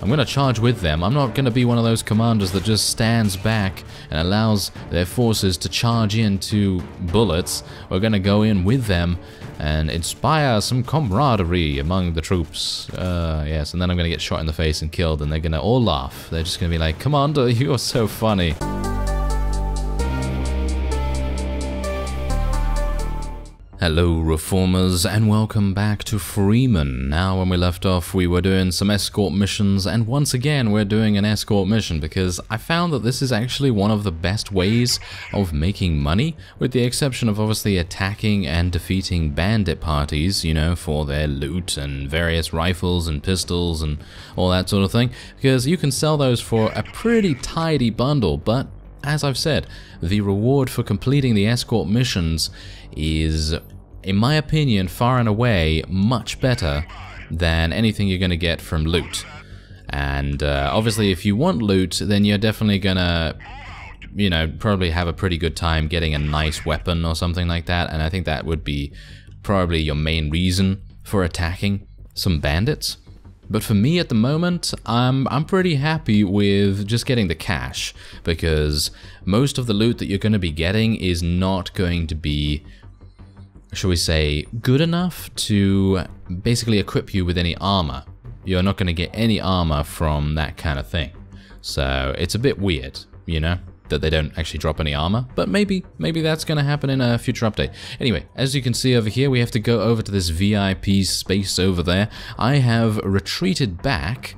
I'm going to charge with them. I'm not going to be one of those commanders that just stands back and allows their forces to charge into bullets. We're going to go in with them and inspire some camaraderie among the troops. Yes, and then I'm going to get shot in the face and killed, and they're going to all laugh. They're just going to be like, "Commander, you're so funny." Hello Reformers, and welcome back to Freeman. Now, when we left off, we were doing some escort missions, and once again we're doing an escort mission because I found that this is actually one of the best ways of making money, with the exception of obviously attacking and defeating bandit parties, you know, for their loot and various rifles and pistols and all that sort of thing, because you can sell those for a pretty tidy bundle. But as I've said, the reward for completing the escort missions is, in my opinion, far and away much better than anything you're going to get from loot. And obviously if you want loot, then you're definitely gonna, you know, probably have a pretty good time getting a nice weapon or something like that, and I think that would be probably your main reason for attacking some bandits. But for me at the moment, I'm pretty happy with just getting the cash, because most of the loot that you're going to be getting is not going to be, shall we say, good enough to basically equip you with any armor. You're not going to get any armor from that kind of thing. So it's a bit weird, you know, that they don't actually drop any armor, but maybe that's going to happen in a future update. Anyway, as you can see over here, we have to go over to this VIP space over there. I have retreated back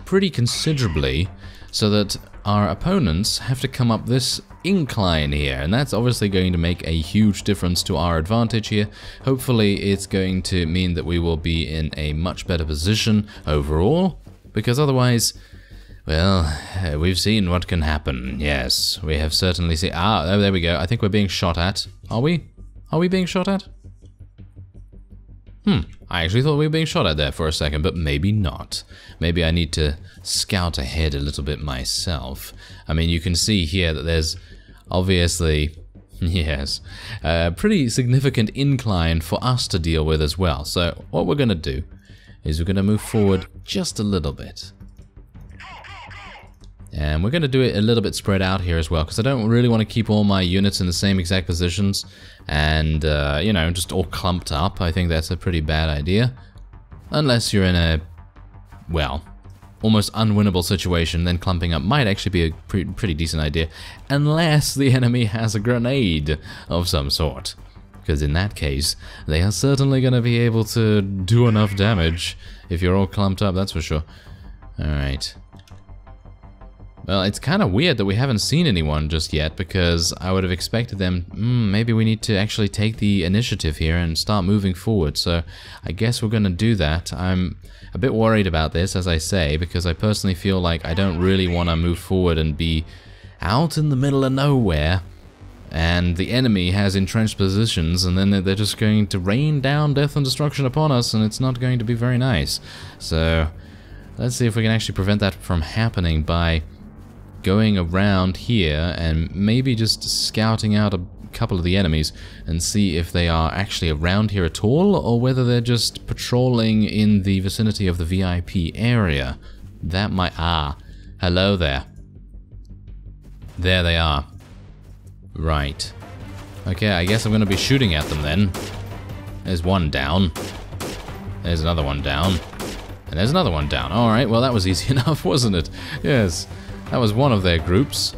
pretty considerably so that our opponents have to come up this incline here, and that's obviously going to make a huge difference to our advantage here. Hopefully it's going to mean that we will be in a much better position overall, because otherwise, well, we've seen what can happen. Yes, we have certainly seen. Ah, there we go. I think we're being shot at. Are we? Are we being shot at? I actually thought we were being shot at there for a second, but maybe not. Maybe I need to scout ahead a little bit myself. I mean, you can see here that there's obviously, yes, a pretty significant incline for us to deal with as well. So what we're going to do is we're going to move forward just a little bit. And we're going to do it a little bit spread out here as well, because I don't really want to keep all my units in the same exact positions and, you know, just all clumped up. I think that's a pretty bad idea. Unless you're in a, well, almost unwinnable situation, then clumping up might actually be a pretty decent idea. Unless the enemy has a grenade of some sort. Because in that case, they are certainly going to be able to do enough damage if you're all clumped up, that's for sure. Alright. Well, it's kind of weird that we haven't seen anyone just yet, because I would have expected them, maybe we need to actually take the initiative here and start moving forward, so I guess we're going to do that. I'm a bit worried about this, as I say, because I personally feel like I don't really want to move forward and be out in the middle of nowhere, and the enemy has entrenched positions, and then they're just going to rain down death and destruction upon us, and it's not going to be very nice. So let's see if we can actually prevent that from happening by going around here and maybe just scouting out a couple of the enemies and see if they are actually around here at all, or whether they're just patrolling in the vicinity of the VIP area. That might... Ah, hello there. There they are. Right. Okay, I guess I'm going to be shooting at them then. There's one down. There's another one down. And there's another one down. Alright, well that was easy enough, wasn't it? Yes. That was one of their groups.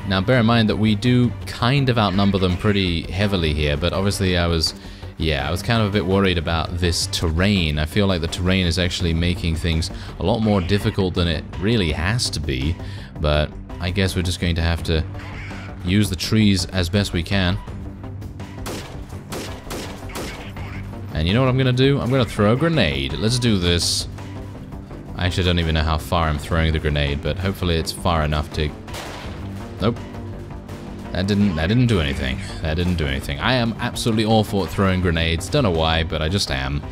Now bear in mind that we do kind of outnumber them pretty heavily here, but obviously I was kind of a bit worried about this terrain. I feel like the terrain is actually making things a lot more difficult than it really has to be, but I guess we're just going to have to use the trees as best we can. And you know what I'm gonna do? I'm gonna throw a grenade. Let's do this. I actually don't even know how far I'm throwing the grenade, but hopefully it's far enough to... Nope. That didn't do anything. That didn't do anything. I am absolutely awful at throwing grenades. Don't know why, but I just am.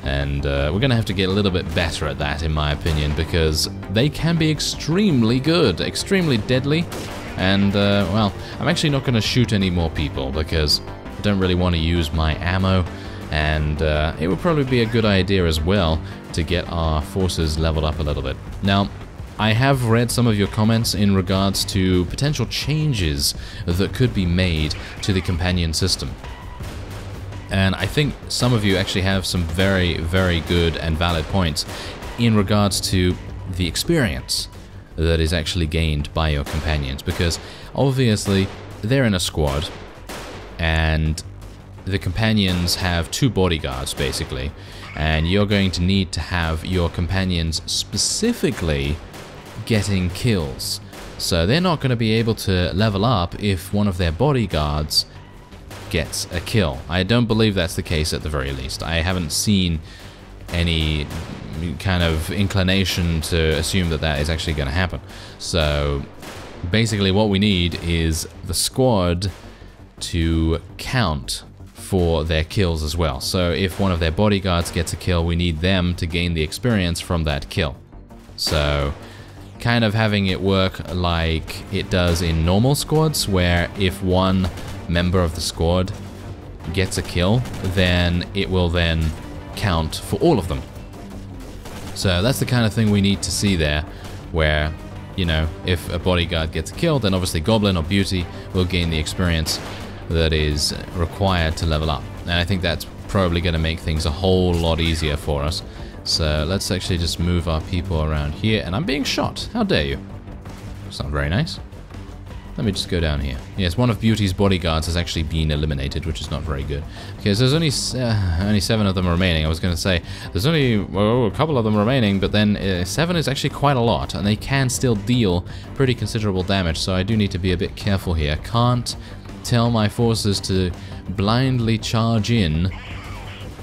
And we're gonna have to get a little bit better at that, in my opinion, because they can be extremely good, extremely deadly. And, well, I'm actually not gonna shoot any more people, because I don't really want to use my ammo. and it would probably be a good idea as well to get our forces leveled up a little bit. Now, I have read some of your comments in regards to potential changes that could be made to the companion system. And I think some of you actually have some very, very good and valid points in regards to the experience that is actually gained by your companions, because obviously they're in a squad and the companions have 2 bodyguards basically, and you're going to need to have your companions specifically getting kills. So they're not going to be able to level up if one of their bodyguards gets a kill. I don't believe that's the case at the very least. I haven't seen any kind of inclination to assume that that is actually going to happen. So basically what we need is the squad to count for their kills as well. So if one of their bodyguards gets a kill, we need them to gain the experience from that kill. So kind of having it work like it does in normal squads, where if one member of the squad gets a kill, then it will then count for all of them. So that's the kind of thing we need to see there, where, you know, if a bodyguard gets a kill, then obviously Goblin or Beauty will gain the experience that is required to level up. And I think that's probably going to make things a whole lot easier for us. So let's actually just move our people around here. And I'm being shot. How dare you? It's not very nice. Let me just go down here. Yes, one of Beauty's bodyguards has actually been eliminated, which is not very good. Okay, so there's only 7 of them remaining. I was going to say, there's only a couple of them remaining, but then 7 is actually quite a lot, and they can still deal pretty considerable damage, so I do need to be a bit careful here. Can't tell my forces to blindly charge in.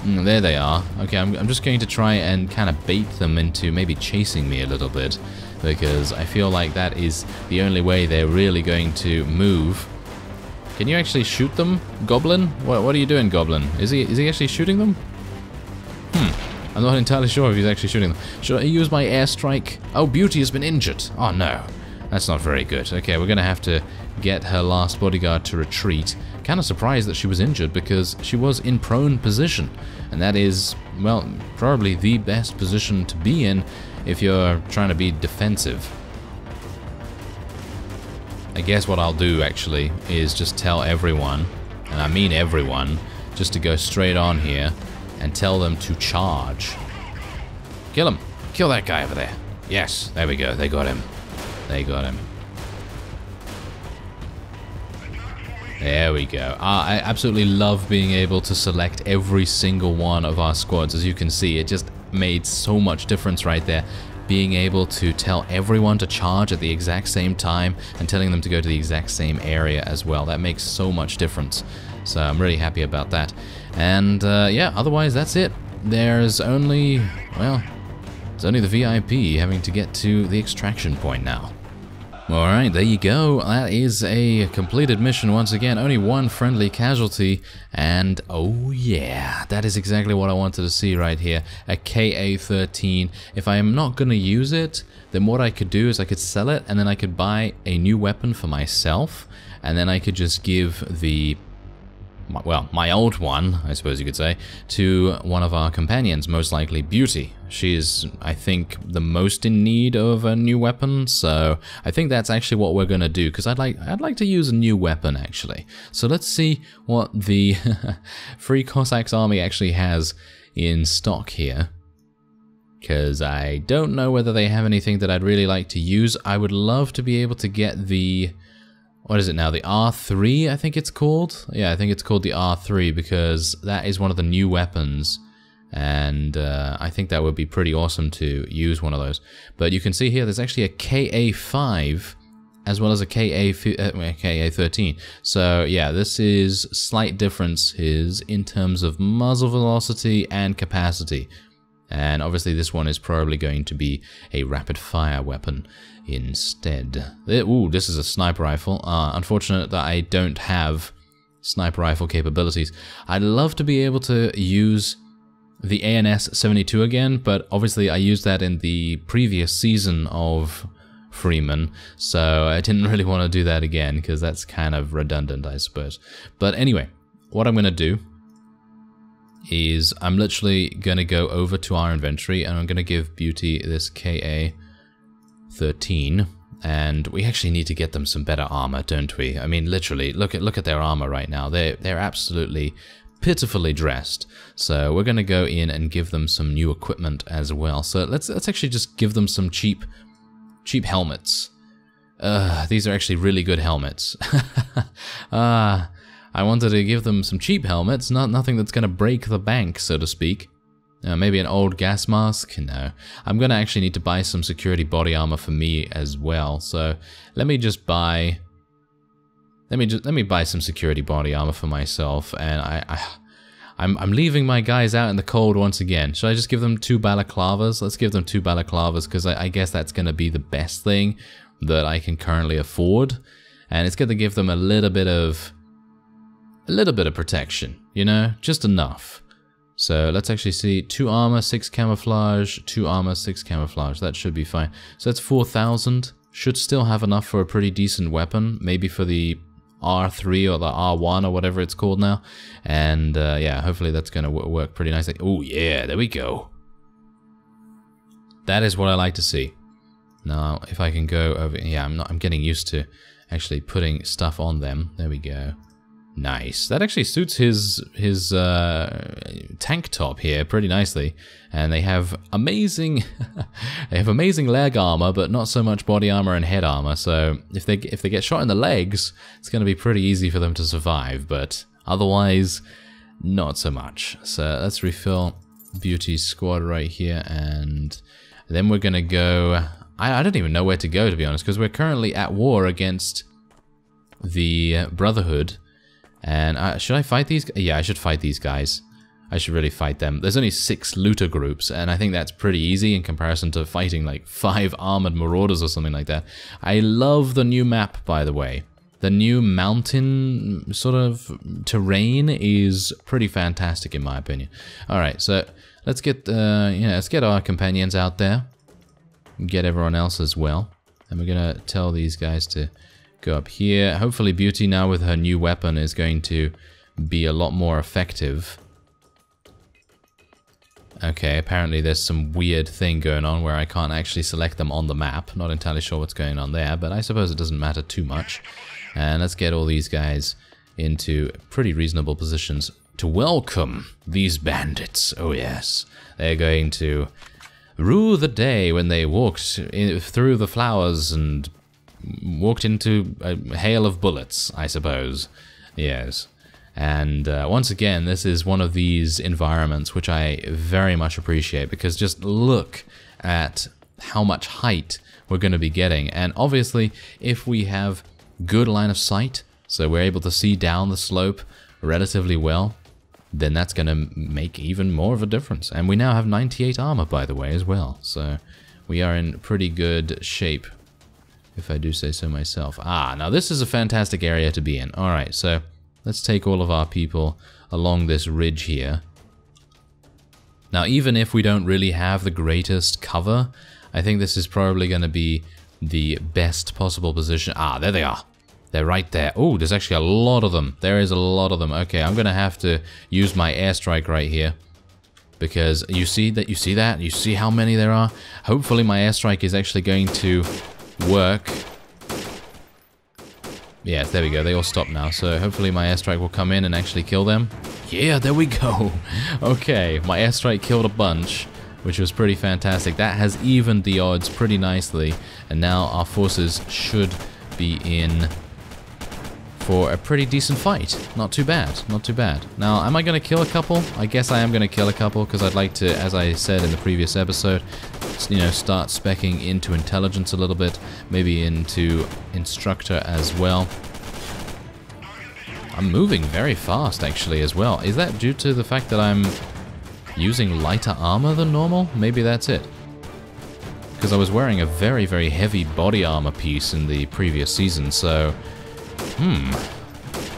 There they are. Okay, I'm just going to try and kind of bait them into maybe chasing me a little bit, because I feel like that is the only way they're really going to move. Can you actually shoot them, Goblin? What are you doing, Goblin? Is he actually shooting them? I'm not entirely sure if he's actually shooting them. Should I use my airstrike? Oh, Beauty has been injured. Oh no, that's not very good. Okay, we're gonna have to get her last bodyguard to retreat. Kind of surprised that she was injured, because she was in prone position, and that is, well, probably the best position to be in if you're trying to be defensive. I guess what I'll do actually is just tell everyone, and I mean everyone, just to go straight on here and tell them to charge. Kill him. Kill that guy over there. Yes, there we go. They got him. They got him. There we go. I absolutely love being able to select every single one of our squads. As you can see, it just made so much difference right there. Being able to tell everyone to charge at the exact same time and telling them to go to the exact same area as well. That makes so much difference. So I'm really happy about that. And yeah, otherwise that's it. There's only, well, it's only the VIP having to get to the extraction point now. Alright, there you go. That is a completed mission once again. Only one friendly casualty, and oh yeah, that is exactly what I wanted to see right here. A KA-13. If I am not going to use it, then what I could do is I could sell it, and then I could buy a new weapon for myself, and then I could just give the, well, my old one, I suppose you could say, to one of our companions, most likely Beauty. She is, I think, the most in need of a new weapon, so I think that's actually what we're gonna do, because I'd like to use a new weapon, actually. So let's see what the Free Cossacks army actually has in stock here, because I don't know whether they have anything that I'd really like to use. I would love to be able to get the, what is it now, the R3, I think it's called? Yeah, I think it's called the R3, because that is one of the new weapons, and I think that would be pretty awesome to use one of those. But you can see here there's actually a KA5 as well as a KA-13. So yeah, this is slight differences in terms of muzzle velocity and capacity. And obviously this one is probably going to be a rapid fire weapon instead. Ooh, this is a sniper rifle. Unfortunate that I don't have sniper rifle capabilities. I'd love to be able to use the ANS-72 again, but obviously I used that in the previous season of Freeman, so I didn't really want to do that again, because that's kind of redundant, I suppose. But anyway, what I'm going to do is I'm literally going to go over to our inventory and I'm going to give Beauty this KA-13. And we actually need to get them some better armor, don't we? I mean, literally, look at their armor right now. They're absolutely pitifully dressed. So we're going to go in and give them some new equipment as well. So let's actually just give them some cheap helmets. These are actually really good helmets. I wanted to give them some cheap helmets, nothing that's going to break the bank, so to speak. Maybe an old gas mask? No. I'm going to actually need to buy some security body armor for me as well. So let me just buy... Let me buy some security body armor for myself. And I'm leaving my guys out in the cold once again. Should I just give them 2 balaclavas? Let's give them 2 balaclavas because I guess that's going to be the best thing that I can currently afford. And it's going to give them a little bit of protection, you know? Just enough. So let's actually see 2 armor, 6 camouflage, 2 armor, 6 camouflage. That should be fine. So that's 4,000. Should still have enough for a pretty decent weapon. Maybe for the R3 or the R1 or whatever it's called now. And yeah, hopefully that's going to work pretty nicely. Oh yeah, there we go. That is what I like to see. Now, if I can go over... Yeah, I'm getting used to actually putting stuff on them. There we go. Nice. That actually suits his tank top here pretty nicely. And they have amazing amazing leg armor, but not so much body armor and head armor. So if they get shot in the legs, it's going to be pretty easy for them to survive, but otherwise not so much. So let's refill Beauty's squad right here, and then we're going to go... I don't even know where to go, to be honest, because we're currently at war against the Brotherhood. And should I fight these? Yeah, I should fight these guys. I should really fight them. There's only 6 looter groups, and I think that's pretty easy in comparison to fighting like 5 armored marauders or something like that. I love the new map, by the way. The new mountain sort of terrain is pretty fantastic in my opinion. All right, so let's get let's get our companions out there, get everyone else as well, and we're gonna tell these guys to go up here. Hopefully Beauty now with her new weapon is going to be a lot more effective. Okay, apparently there's some weird thing going on where I can't actually select them on the map. Not entirely sure what's going on there, but I suppose it doesn't matter too much. And let's get all these guys into pretty reasonable positions to welcome these bandits. Oh yes, they're going to rue the day when they walked through the flowers and walked into a hail of bullets, I suppose. Yes. And once again, this is one of these environments which I very much appreciate, because just look at how much height we're going to be getting. And obviously, if we have good line of sight, so we're able to see down the slope relatively well, then that's going to make even more of a difference. And we now have 98 armor, by the way, as well. So we are in pretty good shape, if I do say so myself. Now this is a fantastic area to be in. Alright, so let's take all of our people along this ridge here. Now, even if we don't really have the greatest cover, I think this is probably going to be the best possible position. There they are. They're right there. Oh, there's actually a lot of them. There is a lot of them. Okay, I'm going to have to use my airstrike right here, because you see that? You see how many there are? Hopefully my airstrike is actually going to work. Yeah, there we go. They all stopped now. So hopefully my airstrike will come in and actually kill them. Yeah, there we go. Okay, my airstrike killed a bunch, which was pretty fantastic. That has evened the odds pretty nicely. And now our forces should be in for a pretty decent fight. Not too bad. Not too bad. Now, am I going to kill a couple? I guess I am going to kill a couple, because I'd like to, as I said in the previous episode, you know, start speccing into intelligence a little bit, maybe into instructor as well. I'm moving very fast actually as well. Is that due to the fact that I'm using lighter armor than normal? Maybe that's it. Because I was wearing a very, very heavy body armor piece in the previous season, so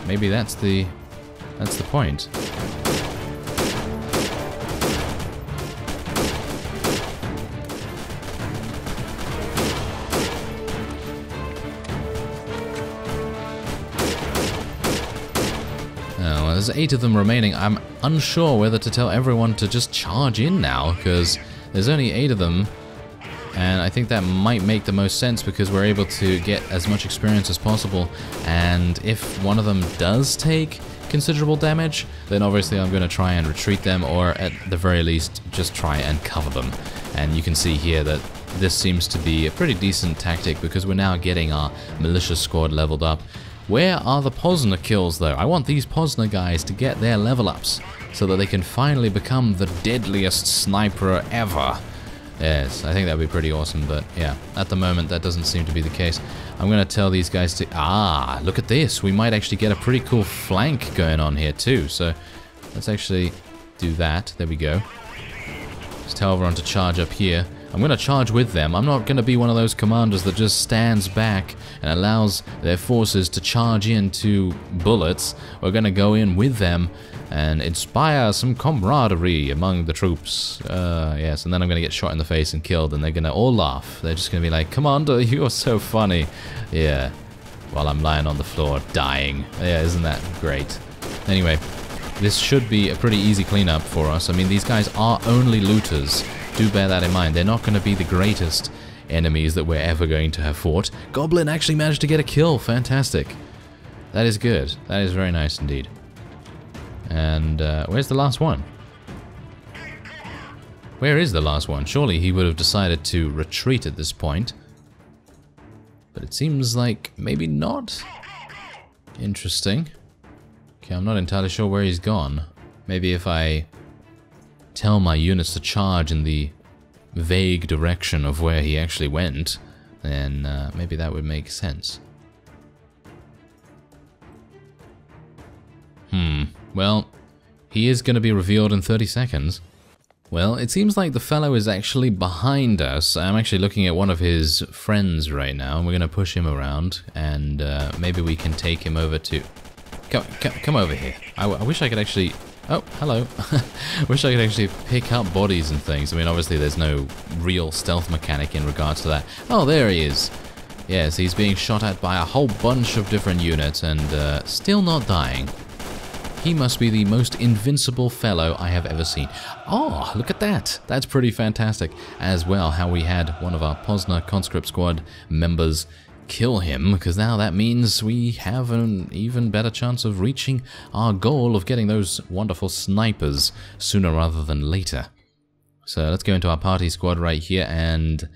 maybe that's the point. there's 8 of them remaining. I'm unsure whether to tell everyone to just charge in now, because there's only 8 of them. And I think that might make the most sense because we're able to get as much experience as possible. And if one of them does take considerable damage, then obviously I'm going to try and retreat them, or at the very least just try and cover them. And you can see here that this seems to be a pretty decent tactic because we're now getting our militia squad leveled up. Where are the Posner kills though? I want these Posner guys to get their level ups so that they can finally become the deadliest sniper ever. Yes, I think that would be pretty awesome, but yeah, at the moment that doesn't seem to be the case. I'm going to tell these guys to... look at this. We might actually get a pretty cool flank going on here too, so let's actually do that. There we go. Just tell everyone to charge up here. I'm going to charge with them. I'm not going to be one of those commanders that just stands back and allows their forces to charge into bullets. We're going to go in with them and inspire some camaraderie among the troops. Yes, and then I'm going to get shot in the face and killed, and they're going to all laugh. They're just going to be like, Commander, you're so funny. Yeah, while I'm lying on the floor, dying. Yeah, isn't that great? Anyway, this should be a pretty easy cleanup for us. I mean, these guys are only looters. Do bear that in mind. They're not going to be the greatest enemies that we're ever going to have fought. Goblin actually managed to get a kill. Fantastic. That is good. That is very nice indeed. And where's the last one? Where is the last one? Surely he would have decided to retreat at this point. But it seems like maybe not. Interesting. Okay, I'm not entirely sure where he's gone. Maybe if I tell my units to charge in the vague direction of where he actually went, then maybe that would make sense. Well, he is going to be revealed in 30 seconds. Well, it seems like the fellow is actually behind us. I'm actually looking at one of his friends right now, and we're going to push him around, and maybe we can take him over to... Come over here. I wish I could actually... Oh, hello. Wish I could actually pick up bodies and things. I mean, obviously there's no real stealth mechanic in regards to that. Oh, there he is. Yes, he's being shot at by a whole bunch of different units and still not dying. He must be the most invincible fellow I have ever seen. Oh, look at that. That's pretty fantastic. As well, how we had one of our Posner conscript squad members kill him, because now that means we have an even better chance of reaching our goal of getting those wonderful snipers sooner rather than later. So let's go into our party squad right here, and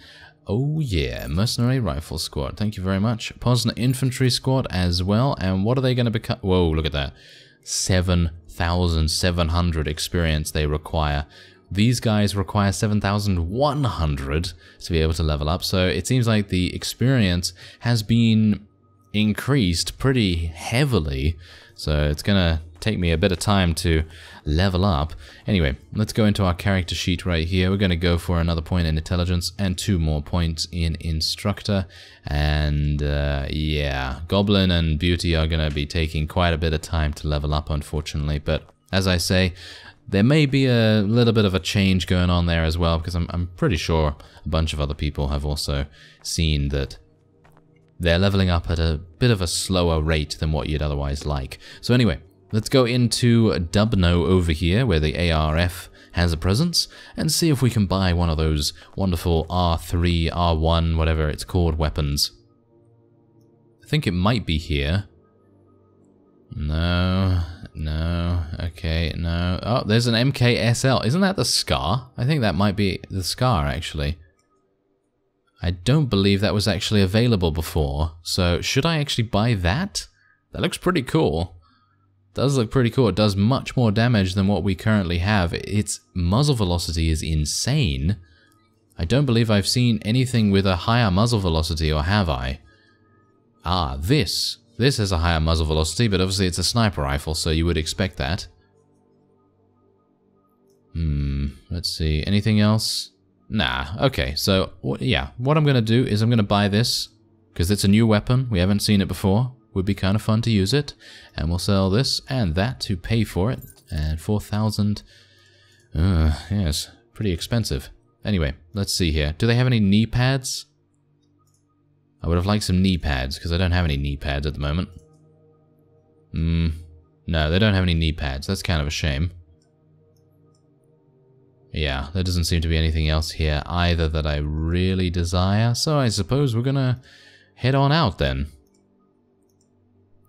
oh yeah, mercenary rifle squad, thank you very much. Posner infantry squad as well, and what are they going to become? Whoa, look at that. 7,700 experience they require. These guys require 7,100 to be able to level up, so it seems like the experience has been increased pretty heavily, so it's gonna take me a bit of time to level up. Anyway, let's go into our character sheet right here. We're gonna go for another point in intelligence and 2 more points in instructor, and yeah, Goblin and Beauty are gonna be taking quite a bit of time to level up, unfortunately, but as I say, there may be a little bit of a change going on there as well, because I'm pretty sure a bunch of other people have also seen that they're leveling up at a bit of a slower rate than what you'd otherwise like. So anyway, let's go into Dubno over here, where the ARF has a presence, and see if we can buy one of those wonderful R3, R1, whatever it's called, weapons. I think it might be here. No, okay, no. Oh, there's an MKSL. Isn't that the Scar? I think that might be the Scar, actually. I don't believe that was actually available before, so should I actually buy that? That looks pretty cool. It does look pretty cool. It does much more damage than what we currently have. Its muzzle velocity is insane. I don't believe I've seen anything with a higher muzzle velocity, or have I? Ah, this. This has a higher muzzle velocity, but obviously it's a sniper rifle, so you would expect that. Let's see. Anything else? Nah, okay. So, yeah, what I'm going to do is I'm going to buy this, because it's a new weapon. We haven't seen it before. Would be kind of fun to use it. And we'll sell this and that to pay for it. And 4,000. Yes, pretty expensive. Anyway, let's see here. Do they have any knee pads? I would have liked some knee pads, because I don't have any knee pads at the moment. No, they don't have any knee pads. That's kind of a shame. Yeah, there doesn't seem to be anything else here either that I really desire, so I suppose we're gonna head on out then.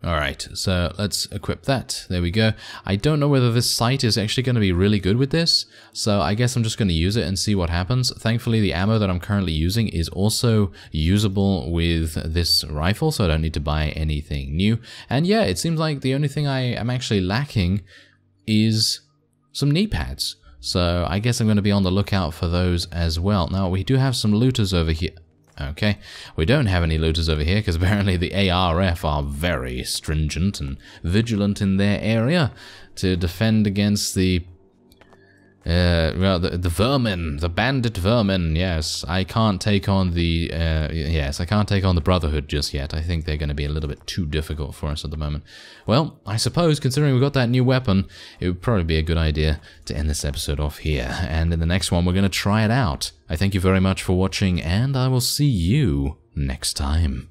Alright, so let's equip that. There we go. I don't know whether this sight is actually going to be really good with this, so I guess I'm just going to use it and see what happens. Thankfully, the ammo that I'm currently using is also usable with this rifle, so I don't need to buy anything new. And yeah, it seems like the only thing I am actually lacking is some knee pads. So I guess I'm going to be on the lookout for those as well. Now, we do have some looters over here. Okay, we don't have any looters over here because apparently the ARF are very stringent and vigilant in their area to defend against the vermin, the bandit vermin. Yes, I can't take on the I can't take on the Brotherhood just yet. I think they're going to be a little bit too difficult for us at the moment. Well, I suppose considering we've got that new weapon, it would probably be a good idea to end this episode off here. And in the next one, we're going to try it out. I thank you very much for watching, and I will see you next time.